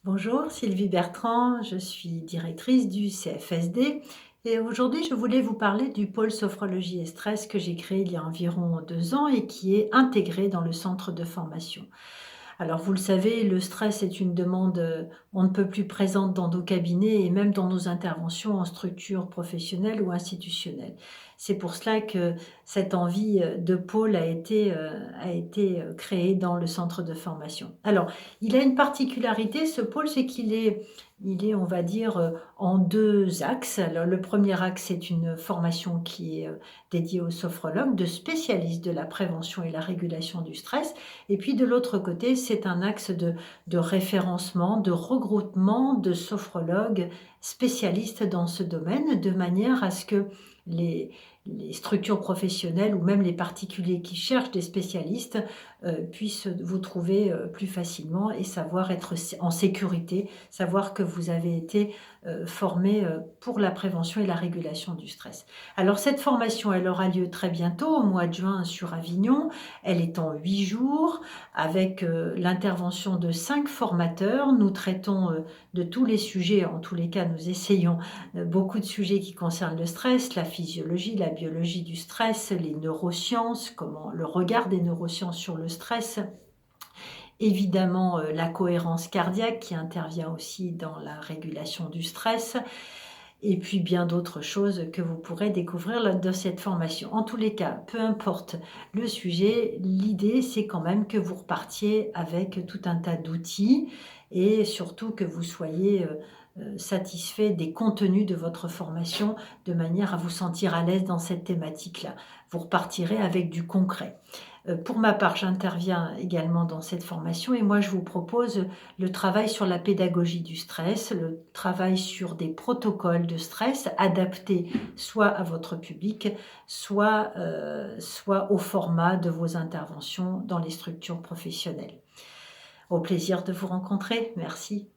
Bonjour, Sylvie Bertrand, je suis directrice du CFSD et aujourd'hui je voulais vous parler du pôle sophrologie et stress que j'ai créé il y a environ 2 ans et qui est intégré dans le centre de formation. Alors vous le savez, le stress est une demande on ne peut plus présente dans nos cabinets et même dans nos interventions en structure professionnelle ou institutionnelle. C'est pour cela que cette envie de pôle a été créée dans le centre de formation. Alors, il a une particularité, ce pôle, c'est qu'il est, on va dire, en deux axes. Alors, le premier axe, c'est une formation qui est dédiée aux sophrologues, de spécialistes de la prévention et la régulation du stress. Et puis de l'autre côté, c'est un axe de référencement, de regroupement de sophrologues spécialistes dans ce domaine, de manière à ce que les, les structures professionnelles ou même les particuliers qui cherchent des spécialistes puissent vous trouver plus facilement et savoir être en sécurité, savoir que vous avez été formé pour la prévention et la régulation du stress. Alors cette formation, elle aura lieu très bientôt, au mois de juin sur Avignon. Elle est en 8 jours avec l'intervention de 5 formateurs. Nous traitons de tous les sujets, en tous les cas nous essayons beaucoup de sujets qui concernent le stress, la physiologie, la biologie du stress, les neurosciences, comment le regard des neurosciences sur le stress, évidemment la cohérence cardiaque qui intervient aussi dans la régulation du stress, et puis bien d'autres choses que vous pourrez découvrir dans cette formation. En tous les cas, peu importe le sujet, l'idée c'est quand même que vous repartiez avec tout un tas d'outils et surtout que vous soyez satisfait des contenus de votre formation de manière à vous sentir à l'aise dans cette thématique-là. Vous repartirez avec du concret. Pour ma part, j'interviens également dans cette formation et moi je vous propose le travail sur la pédagogie du stress, le travail sur des protocoles de stress adaptés soit à votre public, soit au format de vos interventions dans les structures professionnelles. Au plaisir de vous rencontrer. Merci.